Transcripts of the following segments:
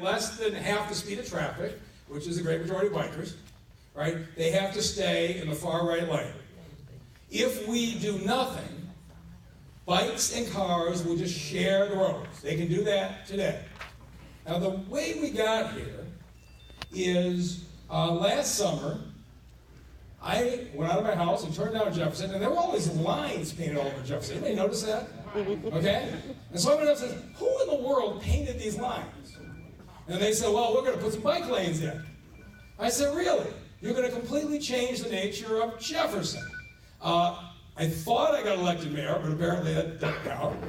less than half the speed of traffic, which is the great majority of bikers, right? They have to stay in the far right lane. If we do nothing, bikes and cars will just share the roads. They can do that today. Now, the way we got here is last summer, I went out of my house and turned down Jefferson, and there were all these lines painted all over Jefferson. Anybody notice that? Okay? And so I went up and said, who in the world painted these lines? And they said, well, we're going to put some bike lanes in. I said, really? You're going to completely change the nature of Jefferson? I thought I got elected mayor, but apparently that didn't count.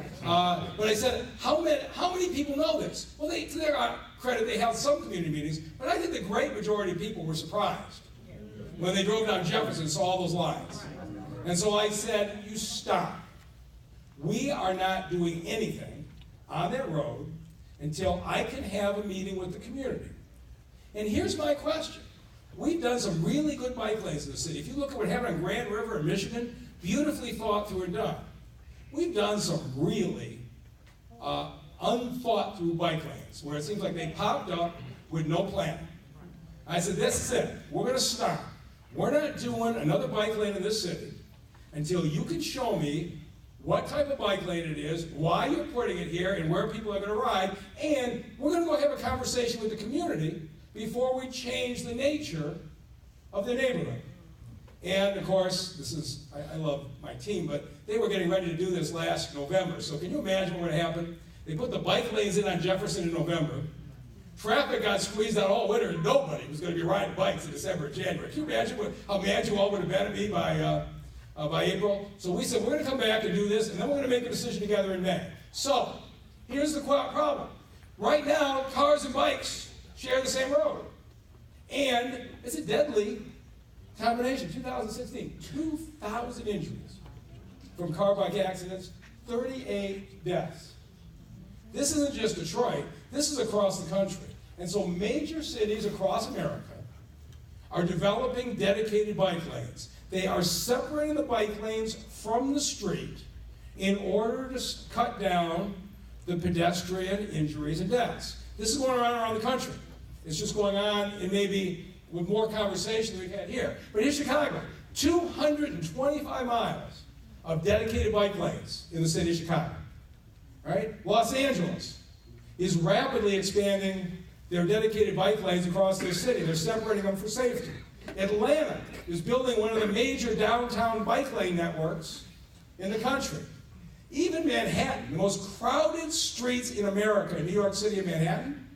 But I said, how many people know this? Well, to their credit, they held some community meetings, but I think the great majority of people were surprised when they drove down Jefferson and saw all those lines. And so I said, you stop. We are not doing anything on that road until I can have a meeting with the community. And here's my question. We've done some really good bike lanes in the city. If you look at what happened on Grand River in Michigan, beautifully thought through and done. We've done some really unthought through bike lanes where it seems like they popped up with no plan. I said, this is it. We're going to stop. We're not doing another bike lane in this city until you can show me what type of bike lane it is, why you're putting it here, and where people are going to ride. And we're going to go have a conversation with the community before we change the nature of the neighborhood. And of course, I love my team, but they were getting ready to do this last November. So can you imagine what would happen? They put the bike lanes in on Jefferson in November. Traffic got squeezed out all winter, and nobody was going to be riding bikes in December and January. Can you imagine how mad you all would have been at me by April? So we said, we're going to come back and do this, and then we're going to make a decision together in May. So here's the problem. Right now, cars and bikes share the same road. And it's a deadly combination. 2016, 2,000 injuries from car-bike accidents, 38 deaths. This isn't just Detroit. This is across the country. And so major cities across America are developing dedicated bike lanes. They are separating the bike lanes from the street in order to cut down the pedestrian injuries and deaths. This is going around the country. It's just going on in maybe with more conversation than we've had here. But here's Chicago, 225 miles of dedicated bike lanes in the city of Chicago. Right? Los Angeles is rapidly expanding their dedicated bike lanes across their city. They're separating them for safety. Atlanta is building one of the major downtown bike lane networks in the country. Even Manhattan, the most crowded streets in America, New York City and Manhattan,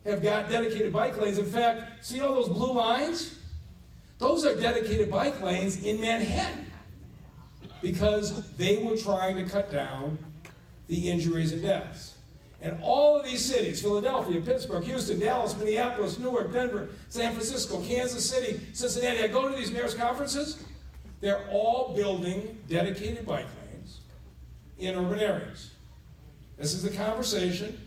have got dedicated bike lanes. In fact, see all those blue lines? Those are dedicated bike lanes in Manhattan because they were trying to cut down the injuries and deaths. And all of these cities, Philadelphia, Pittsburgh, Houston, Dallas, Minneapolis, Newark, Denver, San Francisco, Kansas City, Cincinnati, I go to these mayor's conferences, they're all building dedicated bike lanes in urban areas. This is the conversation.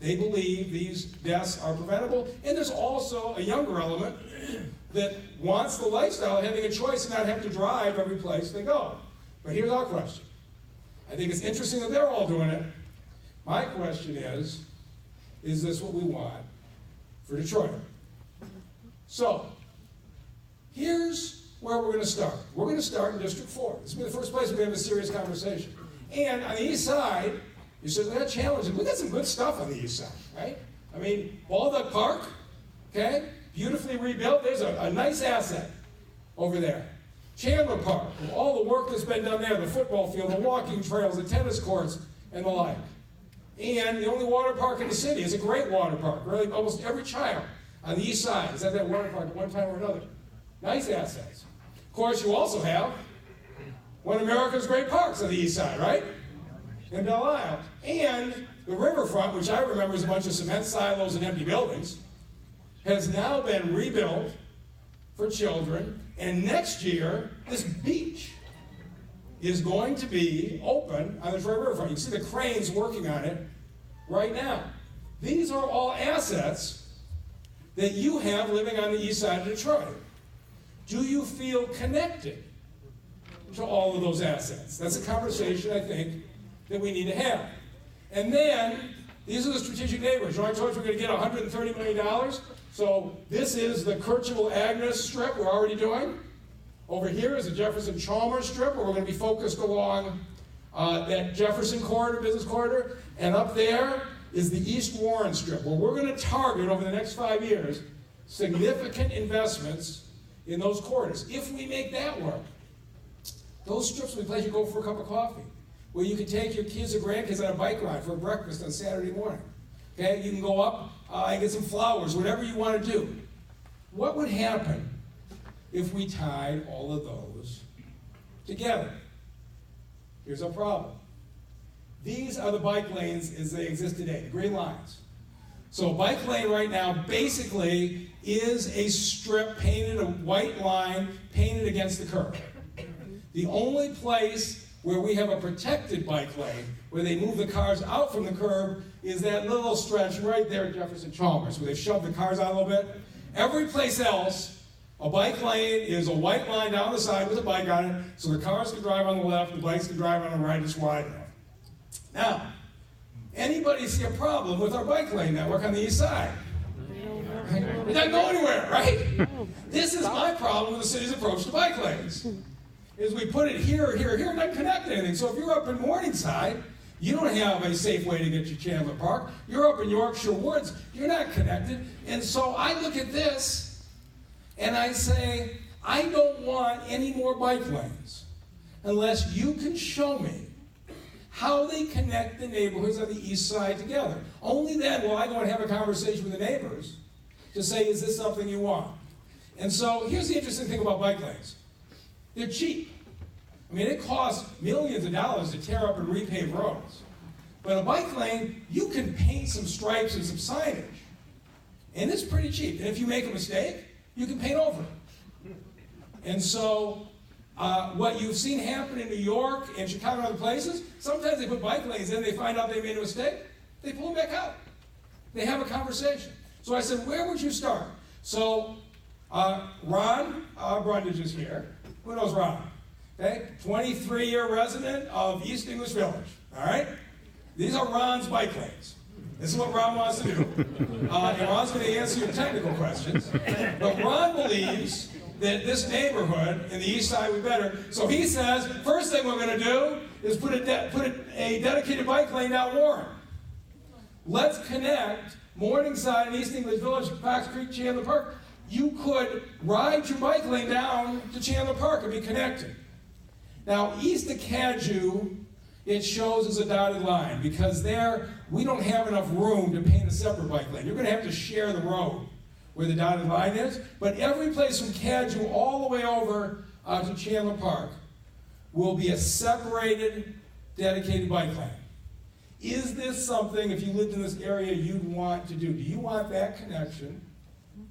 They believe these deaths are preventable. And there's also a younger element that wants the lifestyle of having a choice and not have to drive every place they go. But here's our question. I think it's interesting that they're all doing it. My question is this what we want for Detroit? So, here's where we're going to start. We're going to start in District 4. This will be the first place we're going to have a serious conversation. And on the east side, you said they're challenging. We got some good stuff on the east side, right? I mean, Baldock Park, okay? Beautifully rebuilt. There's a nice asset over there. Chandler Park, with all the work that's been done there, the football field, the walking trails, the tennis courts, and the like. And the only water park in the city is a great water park. Really, almost every child on the east side has had that water park at one time or another. Nice assets. Of course, you also have one of America's great parks on the east side, right? In Belle Isle. And the riverfront, which I remember is a bunch of cement silos and empty buildings, has now been rebuilt for children. And next year, this beach is going to be open on the Detroit riverfront. You can see the cranes working on it right now. These are all assets that you have living on the east side of Detroit. Do you feel connected to all of those assets? That's a conversation I think that we need to have. And then These are the strategic neighborhoods. You know, I told you we're going to get $130 million. So this is the Kirchhoff-Agnes strip we're already doing. Over here is the Jefferson-Chalmers strip, where we're going to be focused along that Jefferson corridor, business corridor. And up there is the East Warren strip, where we're going to target over the next 5 years significant investments in those corridors. If we make that work, those strips will be a place you go for a cup of coffee, where you can take your kids or grandkids on a bike ride for breakfast on Saturday morning. Okay, you can go up and get some flowers, whatever you want to do. What would happen if we tied all of those together? Here's our problem. These are the bike lanes as they exist today, the green lines. So a bike lane right now basically is a strip painted, a white line painted against the curb. The only place where we have a protected bike lane, where they move the cars out from the curb, is that little stretch right there at Jefferson-Chalmers, where they shove the cars out a little bit. Every place else, a bike lane is a white line down the side with a bike on it, so the cars can drive on the left, the bikes can drive on the right, it's wide enough. Now, anybody see a problem with our bike lane network on the east side? It doesn't go anywhere, right? This is my problem with the city's approach to bike lanes. Is we put it here, it doesn't connect to anything. So if you're up in Morningside, you don't have a safe way to get to Chandler Park. You're up in Yorkshire Woods, you're not connected. And so I look at this and I say, I don't want any more bike lanes unless you can show me how they connect the neighborhoods on the east side together. Only then will I go and have a conversation with the neighbors to say, is this something you want? And so here's the interesting thing about bike lanes. They're cheap. I mean, it costs millions of dollars to tear up and repave roads. But a bike lane, you can paint some stripes and some signage. And it's pretty cheap. And if you make a mistake, you can paint over it. And so what you've seen happen in New York and Chicago and other places, sometimes they put bike lanes in, they find out they made a mistake, they pull them back out. They have a conversation. So I said, where would you start? So Ron Brundage is here. Who knows Ron? Okay, 23-year resident of East English Village. All right? These are Ron's bike lanes. This is what Ron wants to do. And Ron's going to answer your technical questions. But Ron believes that this neighborhood in the east side would be better. So he says, first thing we're going to do is put a dedicated bike lane down Warren. Let's connect Morningside and East English Village, Fox Creek, Chandler Park. You could ride your bike lane down to Chandler Park and be connected. Now, east of Cadju, it shows as a dotted line, because there we don't have enough room to paint a separate bike lane. You're going to have to share the road where the dotted line is. But every place from Cadju all the way over to Chandler Park will be a separated, dedicated bike lane. Is this something, if you lived in this area, you'd want to do? Do you want that connection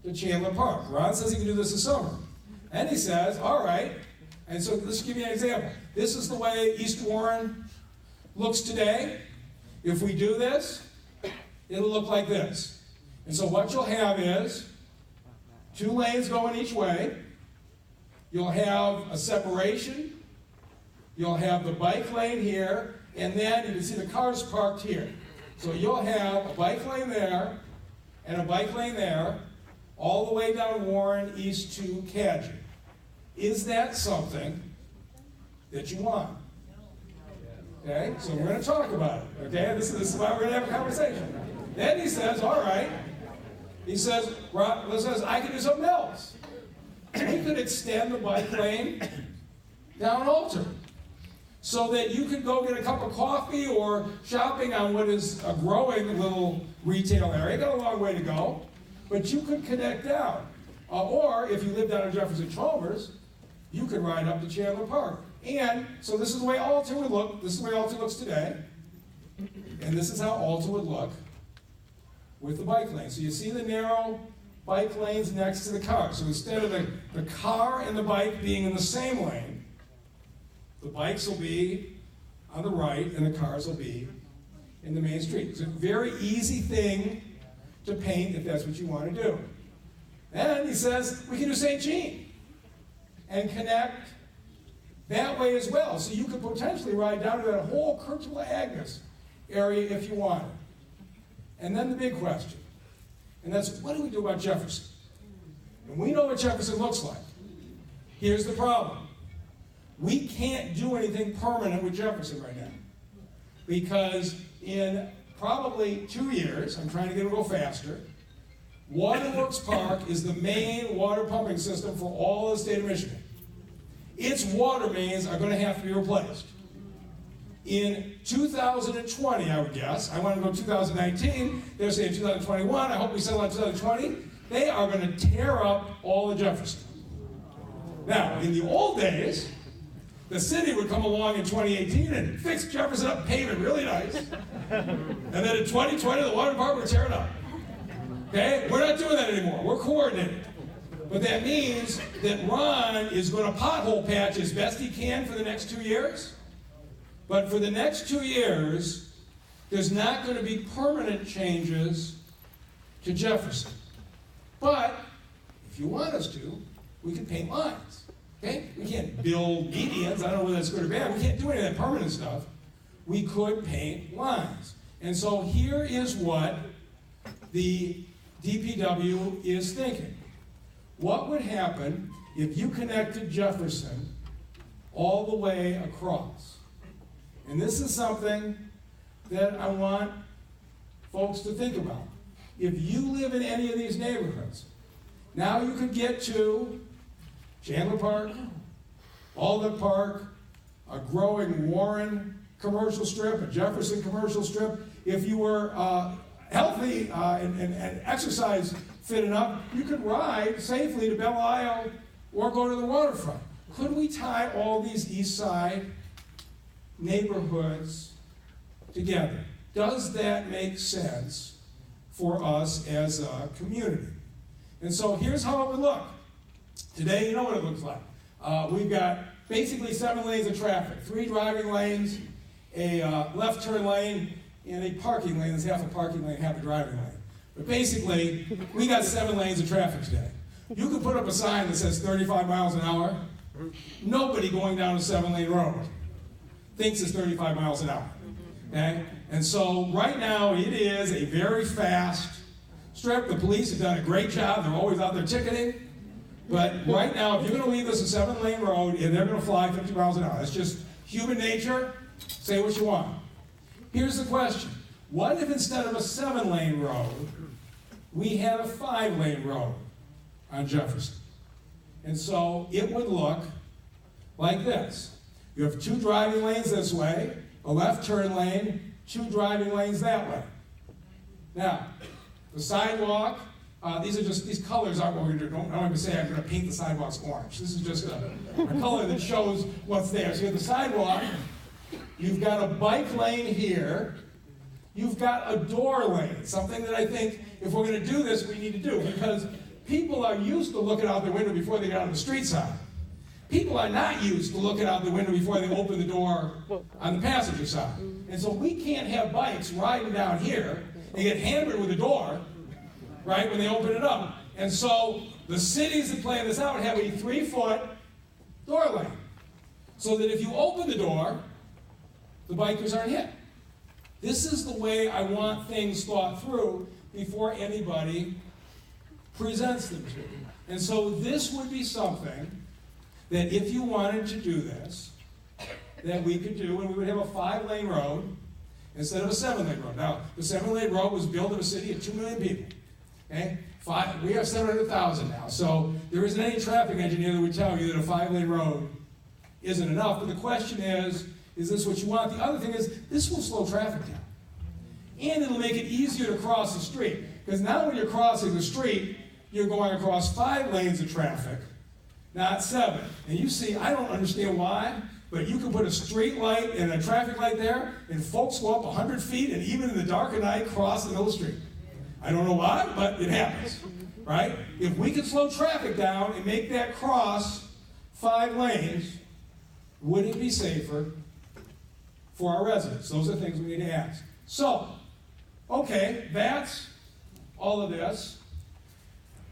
to Chandler Park? Ron says he can do this this summer. And he says, all right. And so let's give you an example. This is the way East Warren looks today. If we do this, it'll look like this. And so what you'll have is 2 lanes going each way. You'll have a separation. You'll have the bike lane here. And then you can see the cars parked here. So you'll have a bike lane there and a bike lane there, all the way down Warren east to Cadju. Is that something that you want? Okay, so we're going to talk about it. Okay, this is why we're going to have a conversation. Then he says, all right. He says, I can do something else. We could extend the bike lane down Alter, so that you could go get a cup of coffee or shopping on what is a growing little retail area. Got a long way to go, but you could connect down. Or if you live down in Jefferson-Chalmers, you could ride up to Chandler Park. And so this is the way Alter would look. This is the way Alter looks today. And this is how Alter would look with the bike lane. So you see the narrow bike lanes next to the car. So instead of the car and the bike being in the same lane, the bikes will be on the right and the cars will be in the main street. It's a very easy thing to paint if that's what you want to do. Then he says, we can do St. Jean and connect that way as well. So you could potentially ride down to that whole Kirchhoff-Agnes area if you wanted. And then the big question, and that's, what do we do about Jefferson? And we know what Jefferson looks like. Here's the problem. We can't do anything permanent with Jefferson right now. Because in probably 2 years, I'm trying to get it a little faster, Waterworks Park is the main water pumping system for all of the state of Michigan. Its water mains are going to have to be replaced. In 2020, I would guess, I want to go 2019, they're saying 2021, I hope we settle on 2020, they are going to tear up all of Jefferson. Now, in the old days, the city would come along in 2018 and fix Jefferson up, pave it really nice. And then in 2020, the water department would tear it up. Okay? We're not doing that anymore. We're coordinated. But that means that Ron is going to pothole patch as best he can for the next 2 years. But for the next 2 years, there's not going to be permanent changes to Jefferson. But if you want us to, we can paint lines. Okay? We can't build medians. I don't know whether that's good or bad. We can't do any of that permanent stuff. We could paint lines. And so here is what the DPW is thinking. What would happen if you connected Jefferson all the way across? And this is something that I want folks to think about. If you live in any of these neighborhoods, now you could get to Chandler Park, Alden Park, a growing Warren commercial strip, a Jefferson commercial strip. If you were healthy and exercise fit enough, you could ride safely to Belle Isle or go to the waterfront. Could we tie all these east side neighborhoods together? Does that make sense for us as a community? And so here's how it would look. Today, you know what it looks like. We've got basically 7 lanes of traffic, 3 driving lanes, a left turn lane, and a parking lane that's half a parking lane, half a driving lane. But basically, we got 7 lanes of traffic today. You could put up a sign that says 35 miles an hour. Nobody going down a 7-lane road thinks it's 35 miles an hour. Okay? And so right now, it is a very fast strip. The police have done a great job. They're always out there ticketing. But right now, if you're going to leave this a 7-lane road, and they're going to fly 50 miles an hour. That's just human nature. Say what you want. Here's the question. What if instead of a 7-lane road, we had a 5-lane road on Jefferson? And so it would look like this. You have 2 driving lanes this way, a left turn lane, 2 driving lanes that way. Now, the sidewalk, these colors aren't what we're going to do. Don't even say I'm going to paint the sidewalks orange. This is just a color that shows what's there. So you have the sidewalk, you've got a bike lane here, you've got a door lane, something that I think if we're going to do this, we need to do, because people are used to looking out the window before they get on the street side. People are not used to looking out the window before they open the door on the passenger side. And so we can't have bikes riding down here and get hammered with the door, right, when they open it up. And so the cities that plan this out have a 3-foot door lane, so that if you open the door, the bikers aren't hit. This is the way I want things thought through before anybody presents them to you. And so this would be something that if you wanted to do this, that we could do, and we would have a 5-lane road instead of a 7-lane road. Now, the 7-lane road was built in a city of 2 million people. Okay? We have 700,000 now, so there isn't any traffic engineer that would tell you that a 5-lane road isn't enough. But the question is this what you want? The other thing is, this will slow traffic down. And it'll make it easier to cross the street. Because now when you're crossing the street, you're going across 5 lanes of traffic, not 7. And you see, I don't understand why, but you can put a street light and a traffic light there, and folks go up 100 feet, and even in the dark of night, cross the middle of the street. I don't know why, but it happens, right? If we could slow traffic down and make that cross 5 lanes, would it be safer for our residents? Those are things we need to ask. So, okay, that's all of this.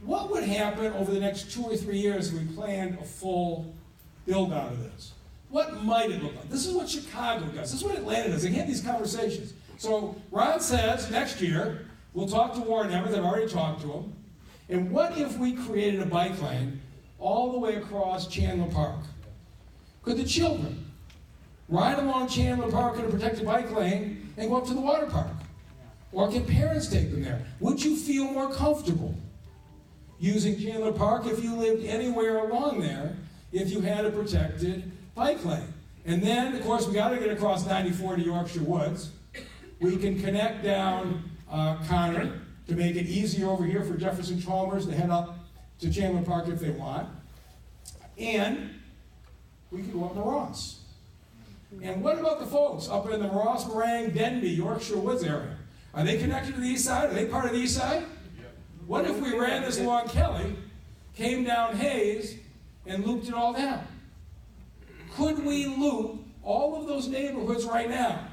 What would happen over the next 2 or 3 years if we planned a full build out of this? What might it look like? This is what Chicago does. This is what Atlanta does. They have these conversations. So Ron says next year, We'll talk to Warren Evans, I've already talked to him. And what if we created a bike lane all the way across Chandler Park? Could the children ride along Chandler Park in a protected bike lane and go up to the water park? Or can parents take them there? Would you feel more comfortable using Chandler Park if you lived anywhere along there if you had a protected bike lane? And then, of course, we got to get across 94 to Yorkshire Woods. We can connect down Connor to make it easier over here for Jefferson Chalmers to head up to Chandler Park if they want. And we can go up Ross. And what about the folks up in the Ross, Morang, Denby, Yorkshire Woods area? Are they connected to the east side? Are they part of the east side? What if we ran this along Kelly, came down Hayes, and looped it all down? Could we loop all of those neighborhoods right now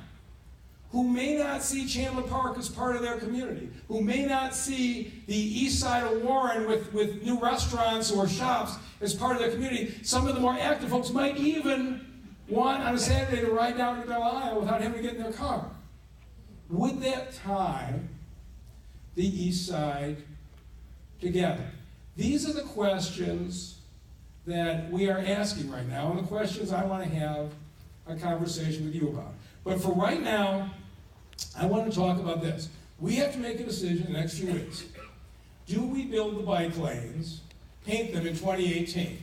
who may not see Chandler Park as part of their community, who may not see the east side of Warren with new restaurants or shops as part of their community? Some of the more active folks might even want on a Saturday to ride down to Belle Isle without having to get in their car. Would that tie the east side together? These are the questions that we are asking right now, and the questions I want to have a conversation with you about. But for right now, I want to talk about this. We have to make a decision in the next few weeks. Do we build the bike lanes, paint them in 2018?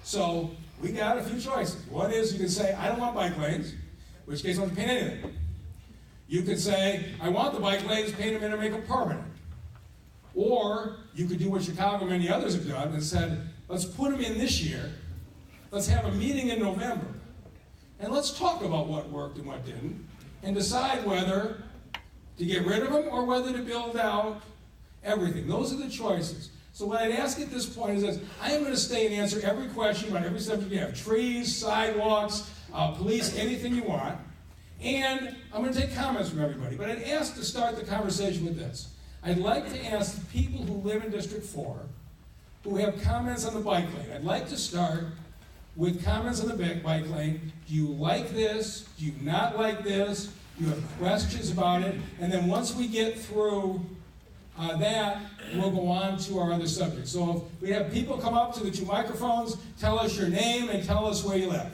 So we got a few choices. One is you can say, I don't want bike lanes, in which case I don't have to paint anything. You could say, I want the bike lanes, paint them in and make them permanent. Or you could do what Chicago and many others have done and said, let's put them in this year, let's have a meeting in November, and let's talk about what worked and what didn't, and decide whether to get rid of them or whether to build out everything. Those are the choices. So what I'd ask at this point is this: I am going to stay and answer every question about every subject you have. Trees, sidewalks, police, anything you want. And I'm going to take comments from everybody. But I'd ask to start the conversation with this. I'd like to ask the people who live in District 4 who have comments on the bike lane. I'd like to start with comments on the bike lane. Do you like this? Do you not like this? Do you have questions about it? And then once we get through that, we'll go on to our other subjects. So if we have people come up to the two microphones, tell us your name and tell us where you live.